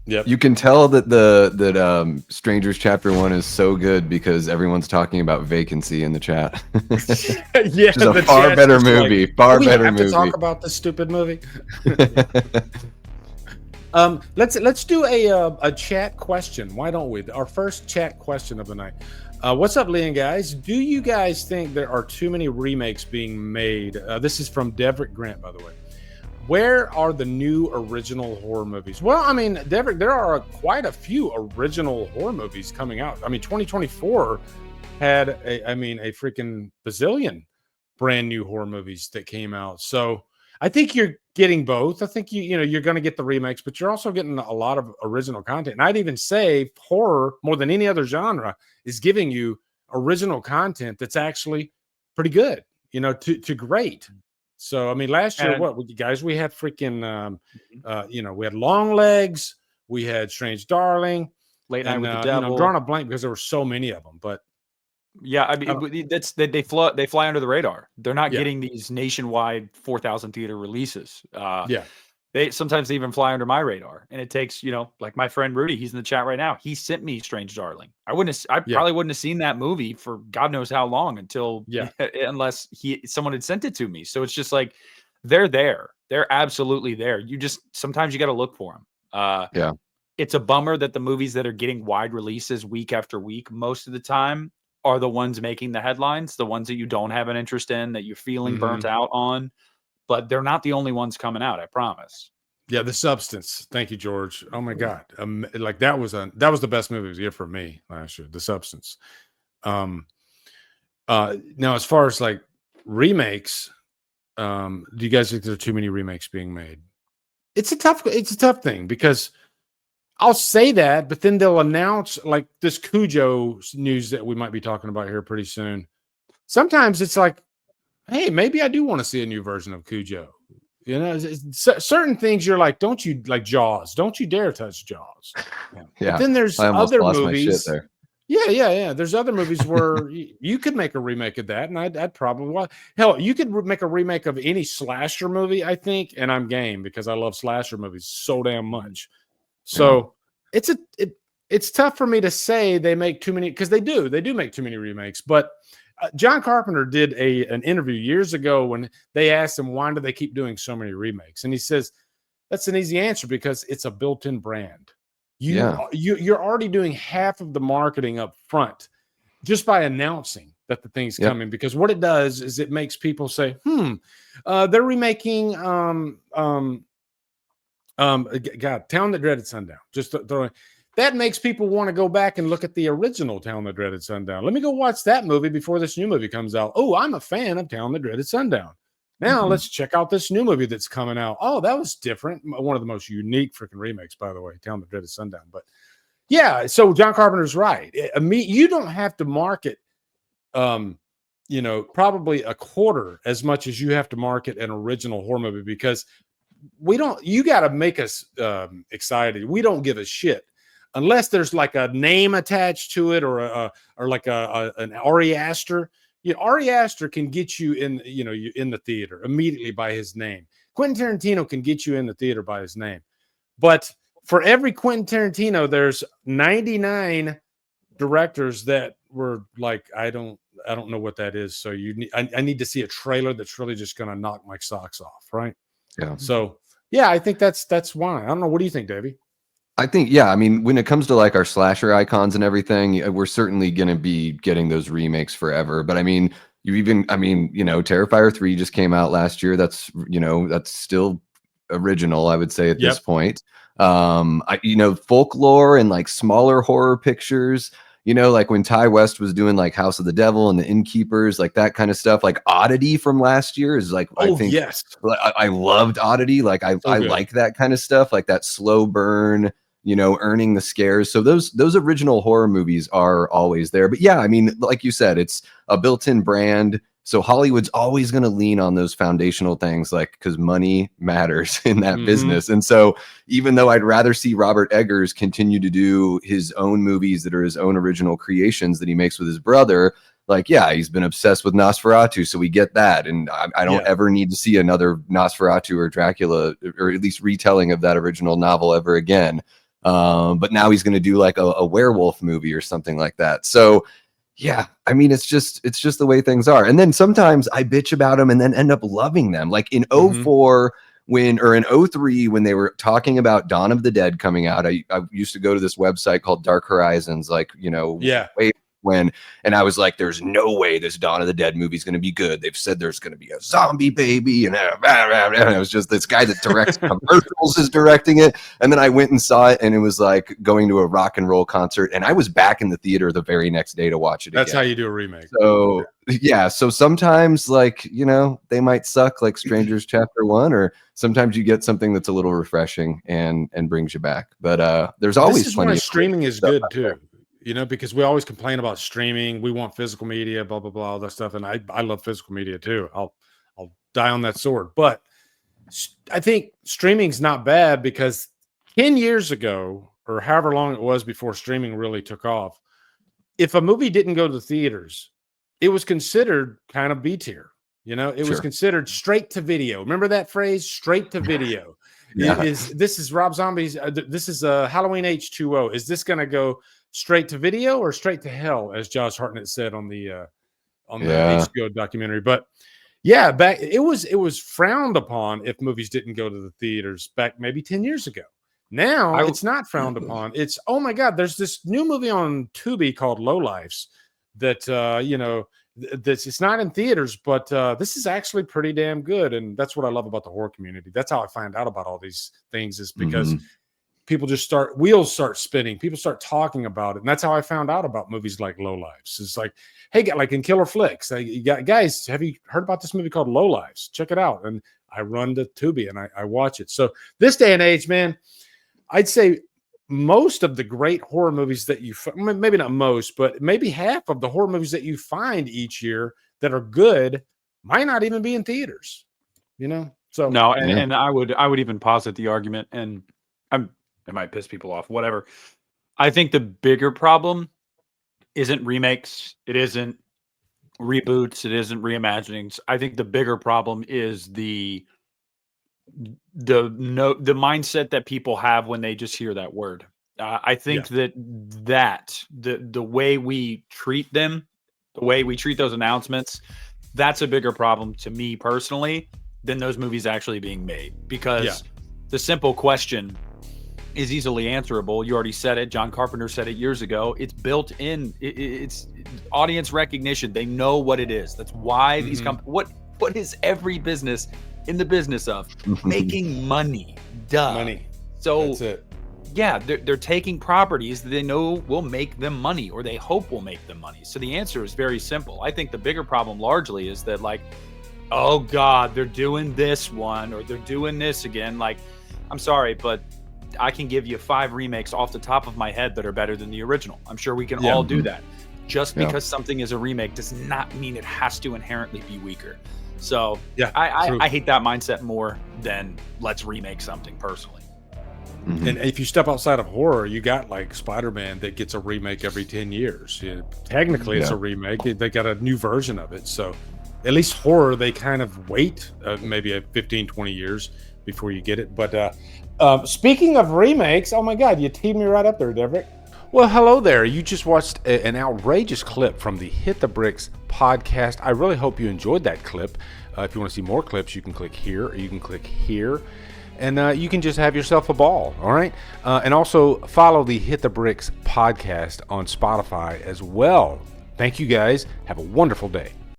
Yep. You can tell that Strangers Chapter 1 is so good because everyone's talking about vacancy in the chat. Yeah, Which is a the far chat's better just like, movie. Far we better have to movie. talk about this stupid movie. Let's do a chat question. Why don't we? Our first chat question of the night. What's up, Lee and guys? Do you guys think there are too many remakes being made? This is from Deverick Grant, by the way. Where are the new original horror movies? Well, I mean, Deverick, there are quite a few original horror movies coming out. I mean, 2024 had a freaking bazillion brand new horror movies that came out. So I think you're getting both. I think you're going to get the remakes, but you're also getting a lot of original content. And I'd even say horror, more than any other genre, is giving you original content that's actually pretty good, to great. So I mean, last year, you guys, we had freaking, we had Long Legs, we had Strange Darling, Late Night with the Devil. I'm drawing a blank because there were so many of them, but. Yeah, I mean, they fly under the radar. They're not getting these nationwide 4,000 theater releases. They sometimes even fly under my radar, and it takes, like my friend Rudy, he's in the chat right now. He sent me Strange Darling. I probably wouldn't have seen that movie for God knows how long unless someone had sent it to me. So it's just like they're there. They're absolutely there. Sometimes you got to look for them. It's a bummer that the movies that are getting wide releases week after week, most of the time, are the ones making the headlines, the ones that you don't have an interest in, that you're feeling burnt out on. But they're not the only ones coming out, I promise. Yeah, The Substance. Thank you, George. Oh my God, like that was the best movie of the year for me last year. The Substance. Now, as far as like remakes, do you guys think there are too many remakes being made? It's a tough thing because I'll say that, but then they'll announce like this Cujo news that we might be talking about here pretty soon. Sometimes it's like, hey, maybe I do want to see a new version of Cujo. Certain things you're like, don't you like Jaws? Don't you dare touch Jaws. Yeah. But then there's other movies. Yeah. There's other movies where you could make a remake of that, and I'd probably hell, you could make a remake of any slasher movie, I think, and I'm game because I love slasher movies so damn much. So it's tough for me to say they make too many because they do make too many remakes, but. John Carpenter did an interview years ago when they asked him, why do they keep doing so many remakes? And he says, that's an easy answer because it's a built-in brand. You're already doing half of the marketing up front just by announcing that the thing's coming, because what it does is it makes people say, they're remaking Town That Dreaded Sundown. Just throwing. That makes people want to go back and look at the original Town That Dreaded Sundown. Let me go watch that movie before this new movie comes out. Oh, I'm a fan of Town That Dreaded Sundown. Now let's check out this new movie that's coming out. Oh, that was different. One of the most unique freaking remakes, by the way, Town That Dreaded Sundown. But yeah, so John Carpenter's right. You don't have to market, probably a quarter as much as you have to market an original horror movie, because you got to make us excited. We don't give a shit. Unless there's like a name attached to it or like an Ari Aster. Ari Aster can get you in the theater immediately by his name. Quentin Tarantino can get you in the theater by his name. But for every Quentin Tarantino, there's 99 directors that were like, I don't know what that is. So I need to see a trailer that's really just going to knock my socks off, right? Yeah. So yeah, I think that's why. I don't know. What do you think, Davey? I think, I mean, when it comes to like our slasher icons and everything, we're certainly going to be getting those remakes forever. But I mean, Terrifier 3 just came out last year. That's still original, I would say at this point. Folklore and like smaller horror pictures, like when Ty West was doing like House of the Devil and the Innkeepers, like that kind of stuff. Like Oddity from last year is like, I think I loved Oddity. Like I like that kind of stuff, like that slow burn, earning the scares. So those original horror movies are always there. But yeah, I mean, like you said, it's a built-in brand. So Hollywood's always going to lean on those foundational things, like, because money matters in that business. And so even though I'd rather see Robert Eggers continue to do his own movies that are his own original creations that he makes with his brother, like, he's been obsessed with Nosferatu, so we get that. And I don't ever need to see another Nosferatu or Dracula, or at least retelling of that original novel ever again. But now he's going to do like a werewolf movie or something like that. So yeah, I mean, it's just the way things are. And then sometimes I bitch about them and then end up loving them. Like in 04 or in 03 when they were talking about Dawn of the Dead coming out, I used to go to this website called Dark Horizons, like, way when, and I was like, there's no way this Dawn of the Dead movie is going to be good. They've said there's going to be a zombie baby, and it was just this guy that directs commercials is directing it. And then I went and saw it, and it was like going to a rock and roll concert, and I was back in the theater the very next day to watch it. That's how you do a remake. So yeah, so sometimes like, they might suck, like Strangers Chapter 1, or sometimes you get something that's a little refreshing and brings you back. But there's always plenty of streaming is good too. Because we always complain about streaming. We want physical media, blah, blah, blah, all that stuff. And I love physical media too. I'll die on that sword. But I think streaming's not bad because 10 years ago, or however long it was before streaming really took off, if a movie didn't go to the theaters, it was considered kind of B tier. It was considered straight to video. Remember that phrase, straight to video? Yeah. This is Rob Zombie's, this is Halloween H2O. Is this going to go straight to video or straight to hell, as Josh Hartnett said on the HBO documentary? But yeah, back it was frowned upon if movies didn't go to the theaters back maybe 10 years ago. Now it's not frowned upon. It's, oh my God, there's this new movie on Tubi called Lowlifes that it's not in theaters, but this is actually pretty damn good. And that's what I love about the horror community. That's how I find out about all these things, is because people just wheels start spinning. People start talking about it. And that's how I found out about movies like Lowlifes. It's like, hey, like in Killer Flicks, guys, have you heard about this movie called Lowlifes? Check it out. And I run to Tubi and I watch it. So this day and age, man, I'd say most of the great horror movies that maybe not most, but maybe half of the horror movies that you find each year that are good might not even be in theaters, So no, and I would even posit the argument, and it might piss people off, whatever. I think the bigger problem isn't remakes. It isn't reboots. It isn't reimaginings. I think the bigger problem is the mindset that people have when they just hear that word. I think that the way we treat them, the way we treat those announcements, that's a bigger problem to me personally than those movies actually being made. Because the simple question is easily answerable. You already said it. John Carpenter said it years ago. It's built in. It's audience recognition. They know what it is. That's why these companies. What is every business in the business of? Making money. Duh. Money. So that's it. Yeah, they're taking properties that they know will make them money, or they hope will make them money. So the answer is very simple. I think the bigger problem largely is that, like, oh God, they're doing this one or they're doing this again. Like, I'm sorry, but I can give you 5 remakes off the top of my head that are better than the original. I'm sure we can all do that. Just because something is a remake does not mean it has to inherently be weaker. So I hate that mindset more than let's remake something personally. And if you step outside of horror, you got like Spider-Man that gets a remake every 10 years. Technically, it's a remake. They got a new version of it. So at least horror, they kind of wait maybe 15, 20 years before you get it. But speaking of remakes, oh my God, you teed me right up there, Deverick. Well, hello there. You just watched an outrageous clip from the Hit the Bricks podcast. I really hope you enjoyed that clip. If you want to see more clips, you can click here or you can click here. And you can just have yourself a ball, all right? And also follow the Hit the Bricks podcast on Spotify as well. Thank you guys. Have a wonderful day.